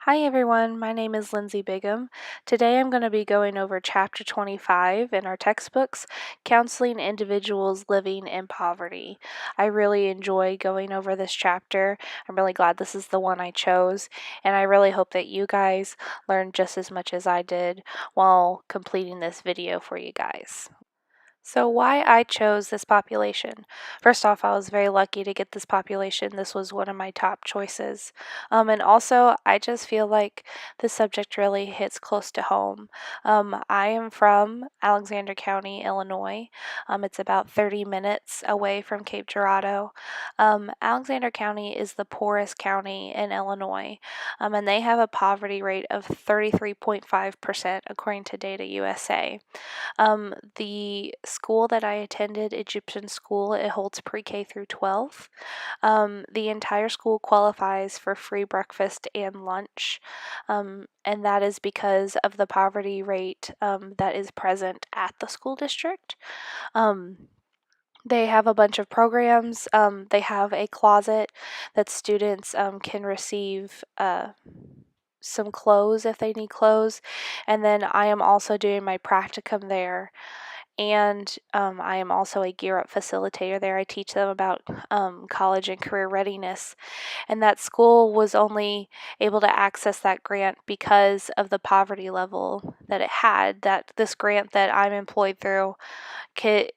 Hi everyone, my name is Lindsay Bigham. Today I'm going to be going over Chapter 25 in our textbooks, Counseling Individuals Living in Poverty. I really enjoy going over this chapter. I'm really glad this is the one I chose, and I really hope that you guys learned just as much as I did while completing this video for you guys. So, why I chose this population? First off, I was very lucky to get this population. This was one of my top choices. And also, I just feel like the subject really hits close to home. I am from Alexander County, Illinois. It's about 30 minutes away from Cape Girardeau. Alexander County is the poorest county in Illinois, and they have a poverty rate of 33.5%, according to Data USA. The school that I attended, Egyptian School, it holds pre-K through 12. The entire school qualifies for free breakfast and lunch, and that is because of the poverty rate that is present at the school district. They have a bunch of programs. They have a closet that students can receive some clothes if they need clothes. And then I am also doing my practicum there. And I am also a Gear Up facilitator there. I teach them about college and career readiness. And that school was only able to access that grant because of the poverty level that it had. That this grant that I'm employed through could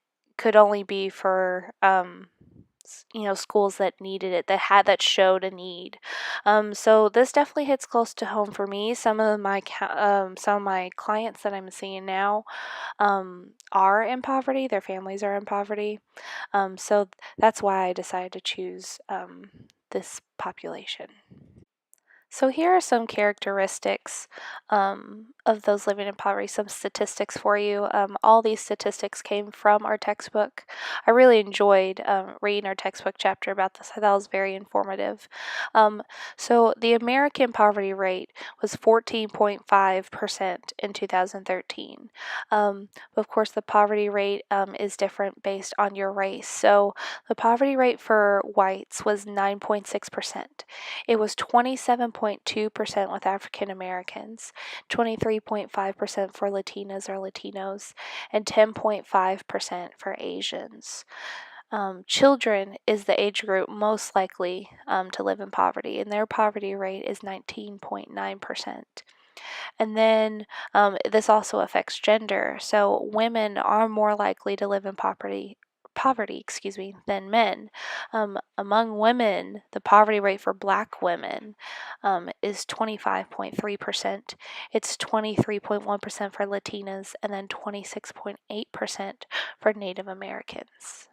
only be for schools that needed it, that showed a need. So this definitely hits close to home for me. Some of my clients that I'm seeing now are in poverty. Their families are in poverty. So that's why I decided to choose this population. So here are some characteristics of those living in poverty, some statistics for you. All these statistics came from our textbook. I really enjoyed reading our textbook chapter about this. I thought it was very informative. So the American poverty rate was 14.5% in 2013. But of course, the poverty rate is different based on your race. So the poverty rate for whites was 9.6%. It was 27.2% with African Americans, 23.5% for Latinas or Latinos, and 10.5% for Asians. Children is the age group most likely to live in poverty, and their poverty rate is 19.9%. And then this also affects gender. So women are more likely to live in poverty, than men. Among women, the poverty rate for black women is 25.3%. It's 23.1% for Latinas, and then 26.8% for Native Americans.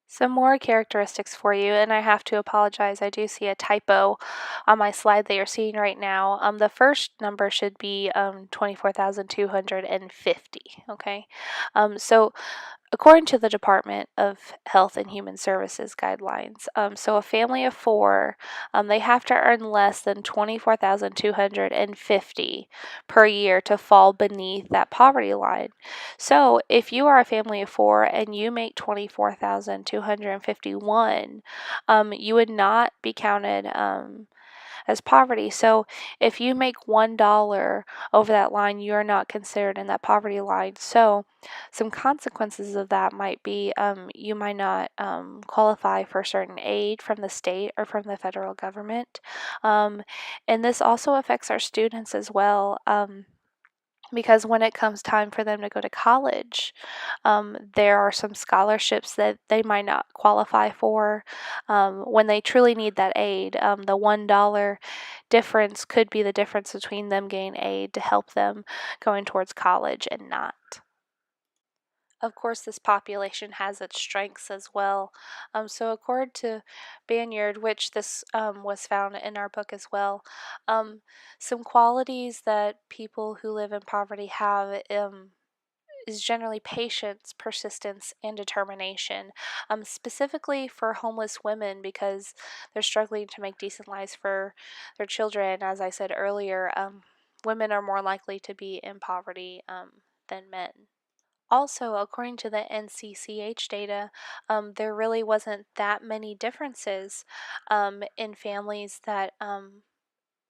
Some more characteristics for you, and I have to apologize. I do see a typo on my slide that you're seeing right now. The first number should be 24,250. Okay, so according to the Department of Health and Human Services guidelines, so a family of four, they have to earn less than 24,250 per year to fall beneath that poverty line. So if you are a family of four and you make 24,251, you would not be counted as poverty. So if you make $1 over that line, you're not considered in that poverty line. So some consequences of that might be you might not qualify for certain aid from the state or from the federal government. And this also affects our students as well. Because when it comes time for them to go to college, there are some scholarships that they might not qualify for when they truly need that aid. The $1 difference could be the difference between them getting aid to help them going towards college and not. Of course, this population has its strengths as well. So, according to Banyard, which this was found in our book as well, some qualities that people who live in poverty have is generally patience, persistence, and determination, specifically for homeless women because they're struggling to make decent lives for their children. As I said earlier, women are more likely to be in poverty than men. Also, according to the NCCH data, there really wasn't that many differences in families that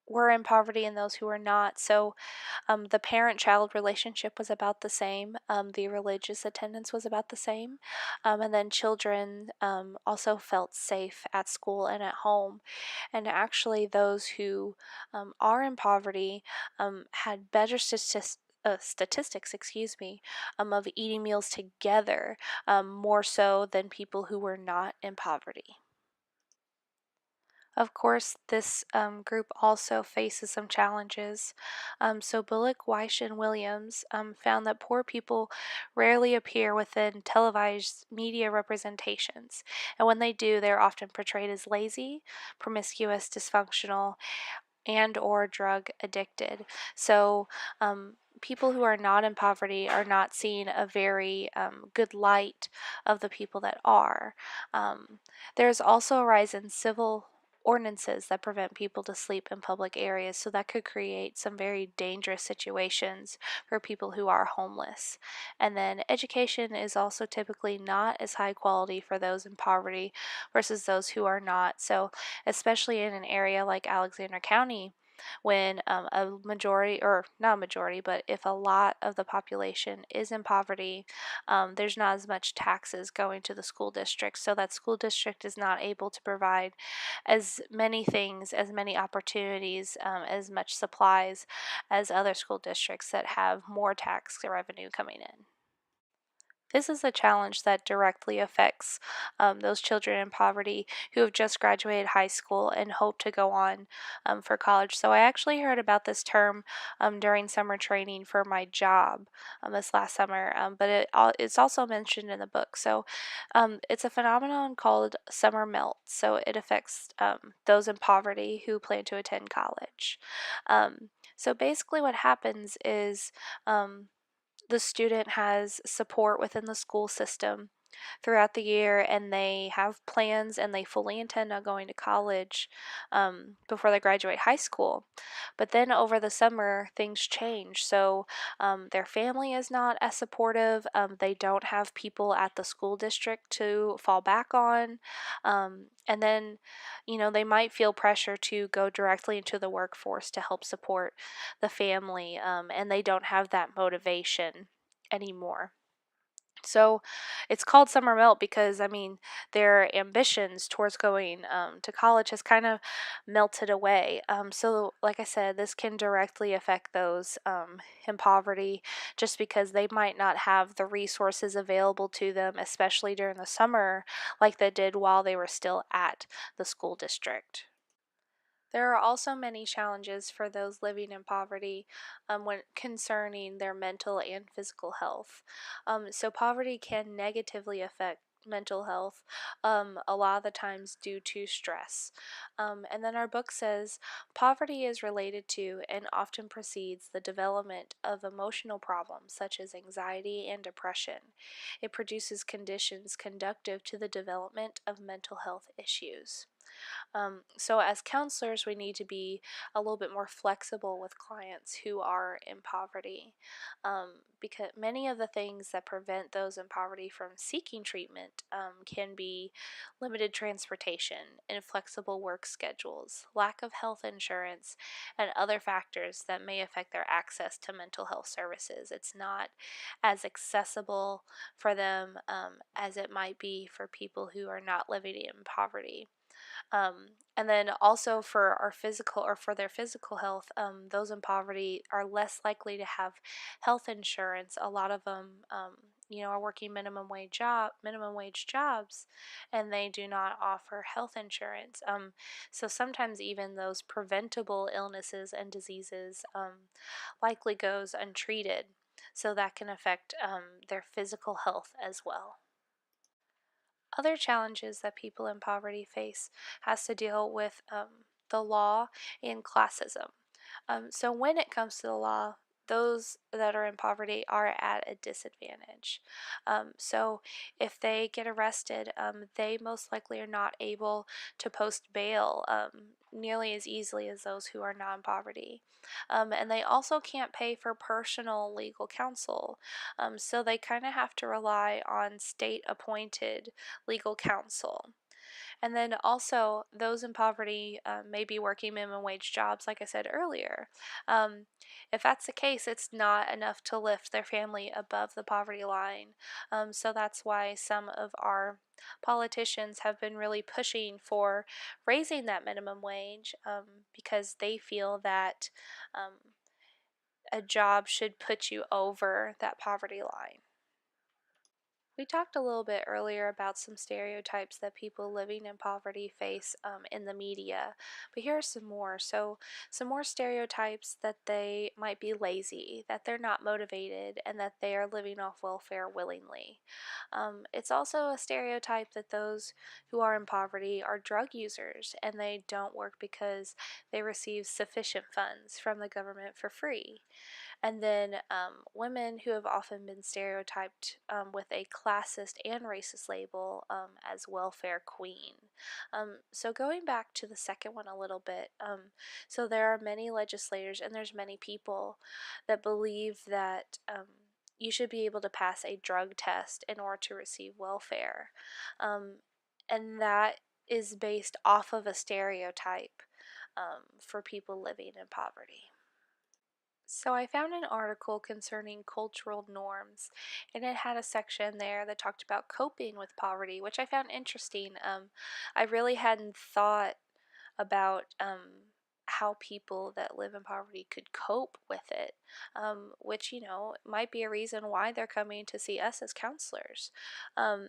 were in poverty and those who were not. So the parent child relationship was about the same, the religious attendance was about the same, and then children also felt safe at school and at home. And actually, those who are in poverty had better statistics, of eating meals together, more so than people who were not in poverty. Of course, this group also faces some challenges. So, Bullock, Weish, and Williams found that poor people rarely appear within televised media representations, and when they do, they're often portrayed as lazy, promiscuous, dysfunctional, and or drug addicted. So, people who are not in poverty are not seeing a very good light of the people that are. Um, there's also a rise in civil ordinances that prevent people to sleep in public areas, so that could create some very dangerous situations for people who are homeless. And then education is also typically not as high quality for those in poverty versus those who are not. So especially in an area like Alexander County, when a majority, or not a majority, but if a lot of the population is in poverty, there's not as much taxes going to the school district. So that school district is not able to provide as many things, as many opportunities, as much supplies as other school districts that have more tax revenue coming in. This is a challenge that directly affects those children in poverty who have just graduated high school and hope to go on for college. So, I actually heard about this term during summer training for my job this last summer, but it's also mentioned in the book. So, it's a phenomenon called summer melt. So, it affects those in poverty who plan to attend college. So, basically, what happens is um, the student has support within the school system throughout the year, and they have plans and they fully intend on going to college before they graduate high school. But then over the summer, things change. So their family is not as supportive. They don't have people at the school district to fall back on. And then, they might feel pressure to go directly into the workforce to help support the family, and they don't have that motivation anymore. So it's called summer melt because, their ambitions towards going to college has kind of melted away. So, like I said, this can directly affect those in poverty just because they might not have the resources available to them, especially during the summer, like they did while they were still at the school district. There are also many challenges for those living in poverty when concerning their mental and physical health. So, poverty can negatively affect mental health a lot of the times due to stress. And then our book says poverty is related to and often precedes the development of emotional problems such as anxiety and depression. It produces conditions conducive to the development of mental health issues. So, as counselors, we need to be a little bit more flexible with clients who are in poverty, because many of the things that prevent those in poverty from seeking treatment can be limited transportation, inflexible work schedules, lack of health insurance, and other factors that may affect their access to mental health services. It's not as accessible for them as it might be for people who are not living in poverty. And then also for our physical, or for their physical health, those in poverty are less likely to have health insurance. A lot of them, are working minimum wage jobs, and they do not offer health insurance. So sometimes even those preventable illnesses and diseases likely goes untreated. So that can affect their physical health as well. Other challenges that people in poverty face has to deal with the law and classism. So when it comes to the law, those that are in poverty are at a disadvantage. So if they get arrested, they most likely are not able to post bail nearly as easily as those who are not in poverty. And they also can't pay for personal legal counsel. So they kind of have to rely on state appointed legal counsel. And then also, those in poverty may be working minimum wage jobs, like I said earlier. Um, if that's the case, it's not enough to lift their family above the poverty line. So that's why some of our politicians have been really pushing for raising that minimum wage because they feel that a job should put you over that poverty line. We talked a little bit earlier about some stereotypes that people living in poverty face in the media, but here are some more. So, some more stereotypes: that they might be lazy, that they're not motivated, and that they are living off welfare willingly. It's also a stereotype that those who are in poverty are drug users and they don't work because they receive sufficient funds from the government for free. And then women who have often been stereotyped with a classist and racist label as welfare queen. So going back to the second one a little bit, so there are many legislators and there's many people that believe that you should be able to pass a drug test in order to receive welfare. And that is based off of a stereotype for people living in poverty. So I found an article concerning cultural norms, and it had a section there that talked about coping with poverty, which I found interesting. I really hadn't thought about how people that live in poverty could cope with it, which, might be a reason why they're coming to see us as counselors.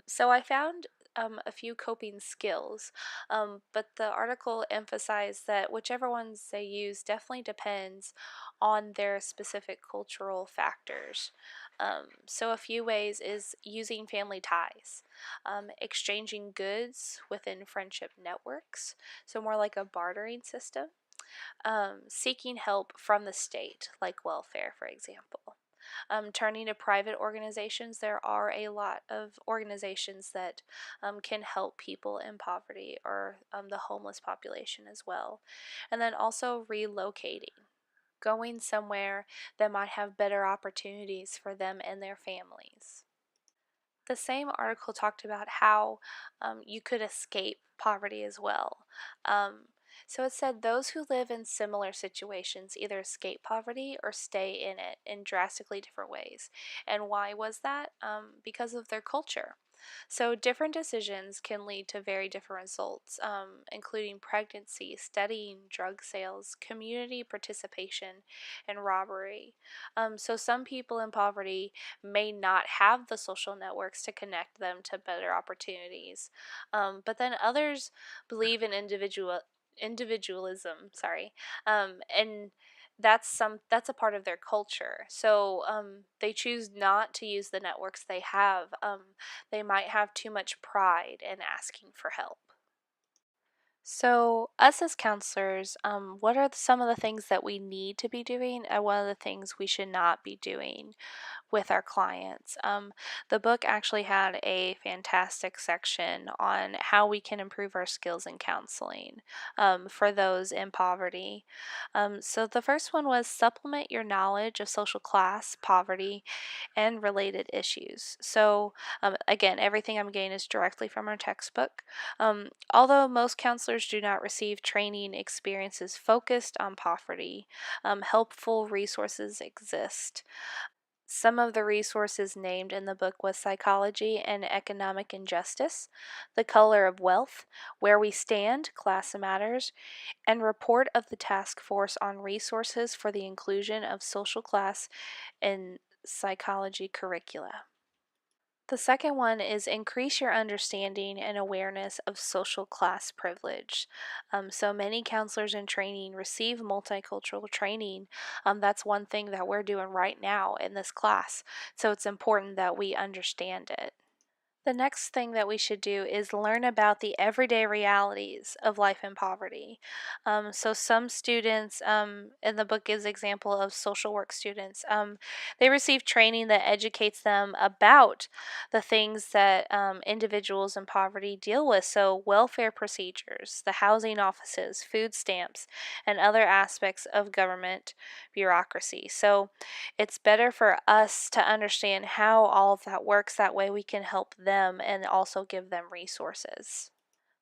So I found a few coping skills, but the article emphasized that whichever ones they use definitely depends on their specific cultural factors. So, a few ways is using family ties, exchanging goods within friendship networks, so more like a bartering system, seeking help from the state, like welfare, for example. Turning to private organizations, there are a lot of organizations that can help people in poverty or the homeless population as well. And then also relocating, going somewhere that might have better opportunities for them and their families. The same article talked about how you could escape poverty as well. Um, so it said those who live in similar situations either escape poverty or stay in it in drastically different ways. And why was that? Because of their culture. So different decisions can lead to very different results, including pregnancy, studying, drug sales, community participation, and robbery. So some people in poverty may not have the social networks to connect them to better opportunities. But then others believe in individualism, and that's a part of their culture. So they choose not to use the networks they have. They might have too much pride in asking for help. So, us as counselors, what are some of the things that we need to be doing, and what are the things we should not be doing with our clients? The book actually had a fantastic section on how we can improve our skills in counseling for those in poverty. So, the first one was supplement your knowledge of social class, poverty, and related issues. So, again, everything I'm getting is directly from our textbook. Although most counselors do not receive training experiences focused on poverty, helpful resources exist. Some of the resources named in the book was Psychology and Economic Injustice, The Color of Wealth, Where We Stand, Class Matters, and Report of the Task Force on Resources for the Inclusion of Social Class in Psychology Curricula. The second one is increase your understanding and awareness of social class privilege. So many counselors in training receive multicultural training. That's one thing that we're doing right now in this class. So it's important that we understand it. The next thing that we should do is learn about the everyday realities of life in poverty. So some students, in the book gives example of social work students. They receive training that educates them about the things that individuals in poverty deal with. So welfare procedures, the housing offices, food stamps, and other aspects of government bureaucracy. So it's better for us to understand how all of that works. That way we can help them and also give them resources.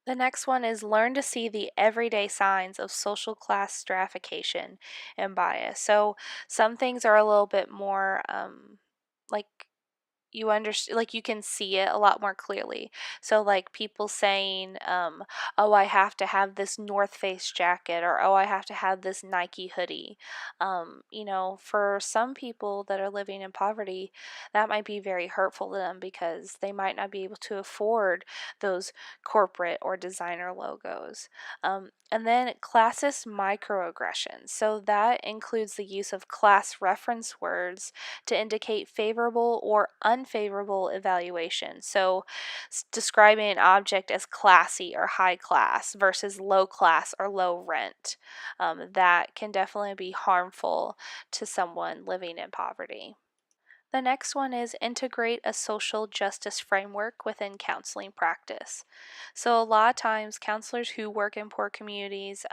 The next one is learn to see the everyday signs of social class stratification and bias. So some things are a little bit more like you understand, like you can see it a lot more clearly. So like people saying oh, I have to have this North Face jacket, or oh, I have to have this Nike hoodie. For some people that are living in poverty, that might be very hurtful to them because they might not be able to afford those corporate or designer logos. And then classist microaggressions, so that includes the use of class reference words to indicate favorable or unfavorable evaluation. So, describing an object as classy or high class versus low class or low rent, that can definitely be harmful to someone living in poverty. The next one is integrate a social justice framework within counseling practice. So, a lot of times, counselors who work in poor communities,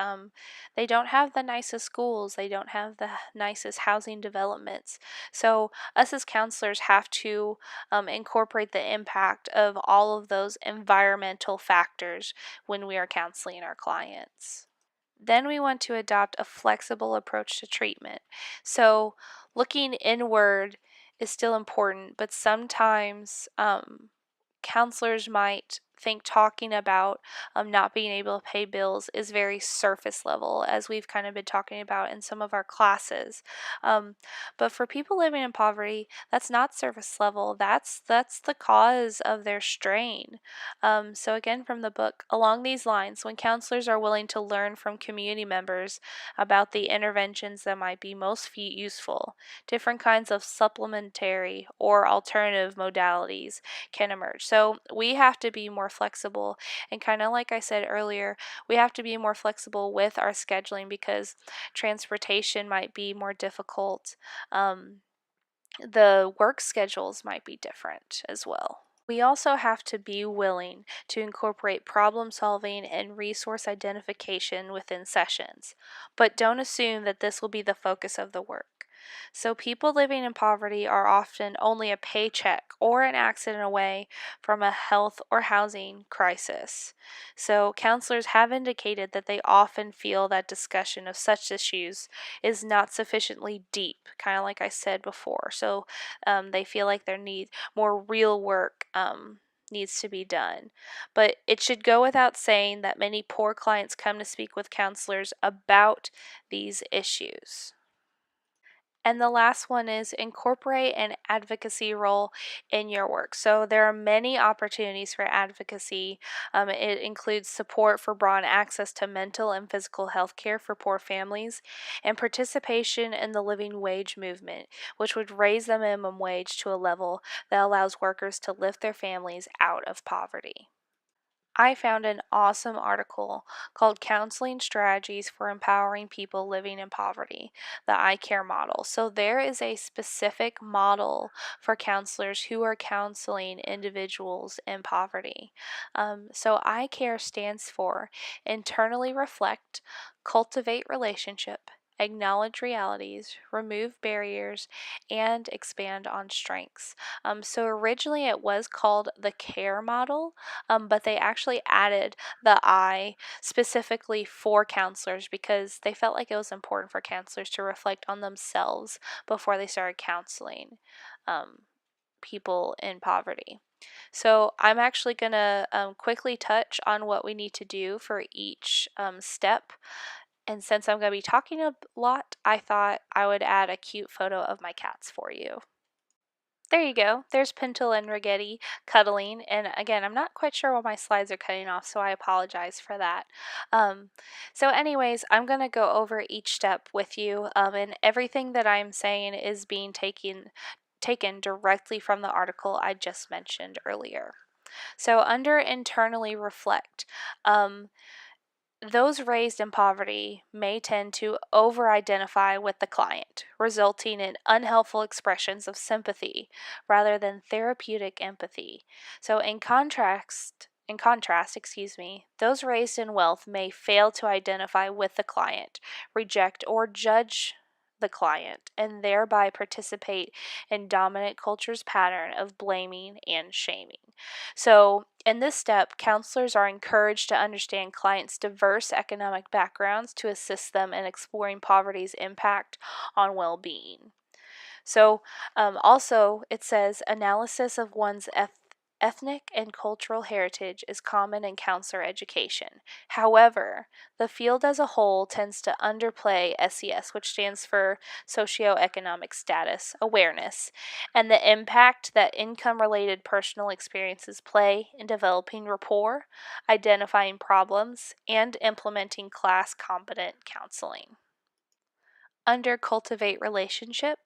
they don't have the nicest schools, they don't have the nicest housing developments. So, us as counselors have to incorporate the impact of all of those environmental factors when we are counseling our clients. Then we want to adopt a flexible approach to treatment. So, looking inward is still important, but sometimes counselors might think talking about not being able to pay bills is very surface level, as we've kind of been talking about in some of our classes. Um, but for people living in poverty, that's not surface level. That's the cause of their strain. So again, from the book, along these lines, when counselors are willing to learn from community members about the interventions that might be most useful, different kinds of supplementary or alternative modalities can emerge. So we have to be more flexible, and kind of like I said earlier, we have to be more flexible with our scheduling because transportation might be more difficult. The work schedules might be different as well. We also have to be willing to incorporate problem solving and resource identification within sessions, but don't assume that this will be the focus of the work. So, people living in poverty are often only a paycheck or an accident away from a health or housing crisis. So, counselors have indicated that they often feel that discussion of such issues is not sufficiently deep, kind of like I said before. So, they feel like there needs more real work needs to be done. But it should go without saying that many poor clients come to speak with counselors about these issues. And the last one is incorporate an advocacy role in your work. So there are many opportunities for advocacy. It includes support for broad access to mental and physical health care for poor families, and participation in the living wage movement, which would raise the minimum wage to a level that allows workers to lift their families out of poverty. I found an awesome article called Counseling Strategies for Empowering People Living in Poverty, the iCare model. So, there is a specific model for counselors who are counseling individuals in poverty. So, iCare stands for internally reflect, cultivate relationship, acknowledge realities, remove barriers, and expand on strengths. So, originally it was called the CARE model, but they actually added the I specifically for counselors because they felt like it was important for counselors to reflect on themselves before they started counseling um, people in poverty. So, I'm actually going to quickly touch on what we need to do for each step. And since I'm going to be talking a lot, I thought I would add a cute photo of my cats for you. There you go. There's Pintle and Rigetti cuddling. And again, I'm not quite sure why my slides are cutting off, so I apologize for that. Um, anyways, I'm going to go over each step with you. And everything that I'm saying is being taken directly from the article I just mentioned earlier. So, under internally reflect, um, those raised in poverty may tend to over identify with the client, resulting in unhelpful expressions of sympathy rather than therapeutic empathy. So, in contrast, those raised in wealth may fail to identify with the client, reject or judge the client and thereby participate in dominant culture's pattern of blaming and shaming. So, in this step, counselors are encouraged to understand clients' diverse economic backgrounds to assist them in exploring poverty's impact on well being. So, also, it says analysis of one's ethnic and cultural heritage is common in counselor education. However, the field as a whole tends to underplay SES, which stands for socioeconomic status awareness, and the impact that income related personal experiences play in developing rapport, identifying problems, and implementing class competent counseling. Under cultivate relationship,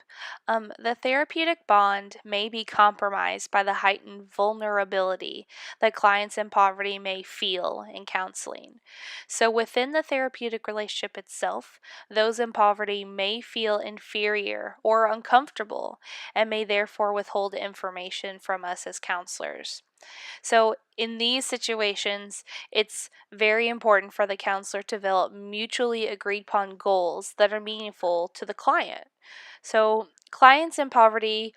the therapeutic bond may be compromised by the heightened vulnerability that clients in poverty may feel in counseling. So, within the therapeutic relationship itself, those in poverty may feel inferior or uncomfortable and may therefore withhold information from us as counselors. So, in these situations, it's very important for the counselor to develop mutually agreed upon goals that are meaningful to the client. So, clients in poverty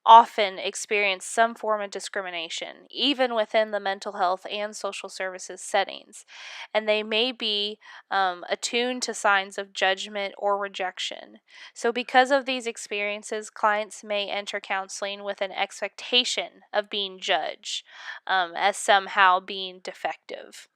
often experience some form of discrimination, even within the mental health and social services settings, and they may be attuned to signs of judgment or rejection. So, because of these experiences, clients may enter counseling with an expectation of being judged as somehow being defective.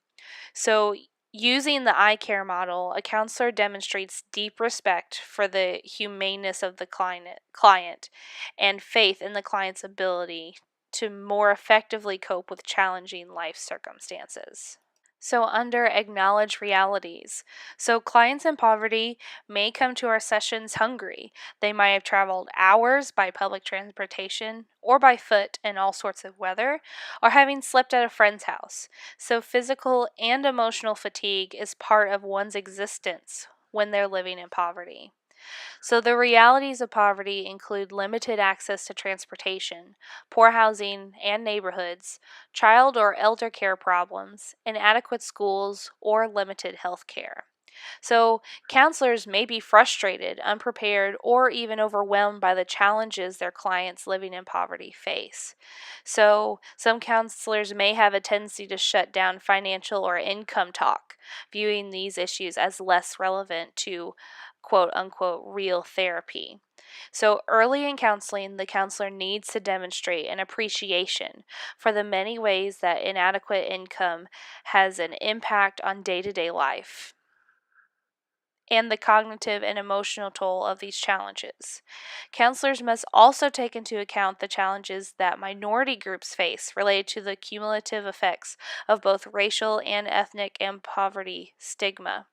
So, using the eye care model, a counselor demonstrates deep respect for the humaneness of the client and faith in the client's ability to more effectively cope with challenging life circumstances. So, under acknowledge realities. So, clients in poverty may come to our sessions hungry. They might have traveled hours by public transportation or by foot in all sorts of weather, or having slept at a friend's house. So, physical and emotional fatigue is part of one's existence when they're living in poverty. So, the realities of poverty include limited access to transportation, poor housing and neighborhoods, child or elder care problems, inadequate schools, or limited health care. So, counselors may be frustrated, unprepared, or even overwhelmed by the challenges their clients living in poverty face. So, some counselors may have a tendency to shut down financial or income talk, viewing these issues as less relevant to quote unquote real therapy. So, early in counseling, the counselor needs to demonstrate an appreciation for the many ways that inadequate income has an impact on day to day life and the cognitive and emotional toll of these challenges. Counselors must also take into account the challenges that minority groups face related to the cumulative effects of both racial and ethnic and poverty stigma.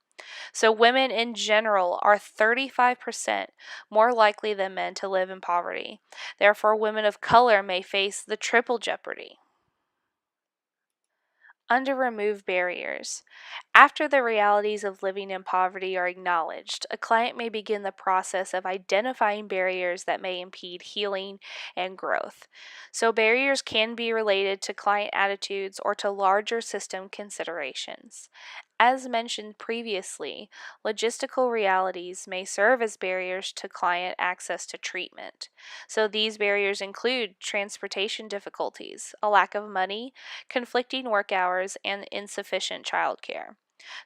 So, women in general are 35% more likely than men to live in poverty. Therefore, women of color may face the triple jeopardy. Under remove barriers. After the realities of living in poverty are acknowledged, a client may begin the process of identifying barriers that may impede healing and growth. So, barriers can be related to client attitudes or to larger system considerations. As mentioned previously, logistical realities may serve as barriers to client access to treatment. So, these barriers include transportation difficulties, a lack of money, conflicting work hours, and insufficient childcare.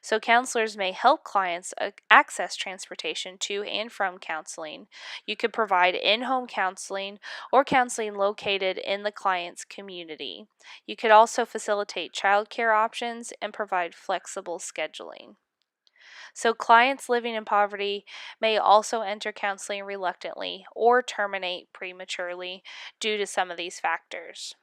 So, counselors may help clients access transportation to and from counseling. You could provide in home counseling or counseling located in the client's community. You could also facilitate childcare options and provide flexible scheduling. So, clients living in poverty may also enter counseling reluctantly or terminate prematurely due to some of these factors.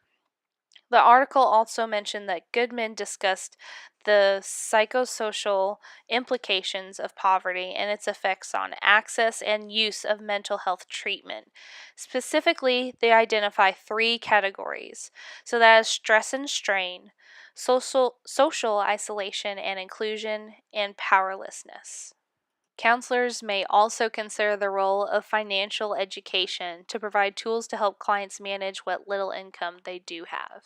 The article also mentioned that Goodman discussed the psychosocial implications of poverty and its effects on access and use of mental health treatment. Specifically, they identify three categories. So that is stress and strain, social isolation and inclusion, and powerlessness. Counselors may also consider the role of financial education to provide tools to help clients manage what little income they do have.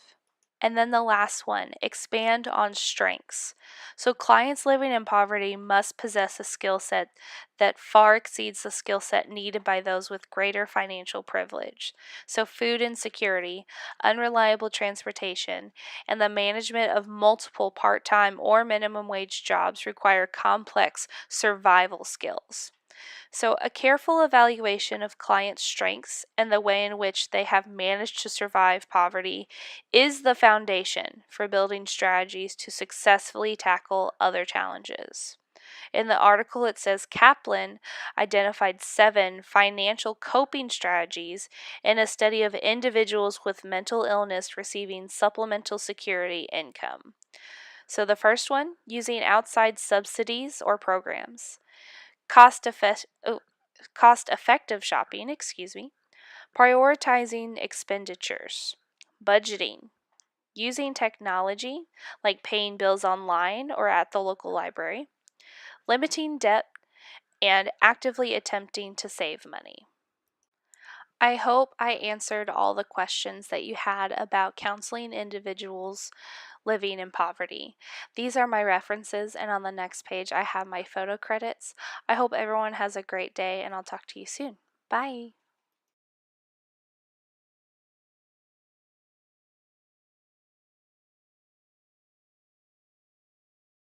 And then the last one, expand on strengths. So clients living in poverty must possess a skill set that far exceeds the skill set needed by those with greater financial privilege. So food insecurity, unreliable transportation, and the management of multiple part-time or minimum wage jobs require complex survival skills. So, a careful evaluation of clients' strengths and the way in which they have managed to survive poverty is the foundation for building strategies to successfully tackle other challenges. In the article, it says Kaplan identified 7 financial coping strategies in a study of individuals with mental illness receiving supplemental security income. So, the first one, using outside subsidies or programs. Cost effective cost effective shopping, prioritizing expenditures, budgeting, using technology like paying bills online or at the local library, limiting debt, and actively attempting to save money. I hope I answered all the questions that you had about counseling individuals living in poverty. These are my references, and on the next page, I have my photo credits. I hope everyone has a great day, and I'll talk to you soon. Bye.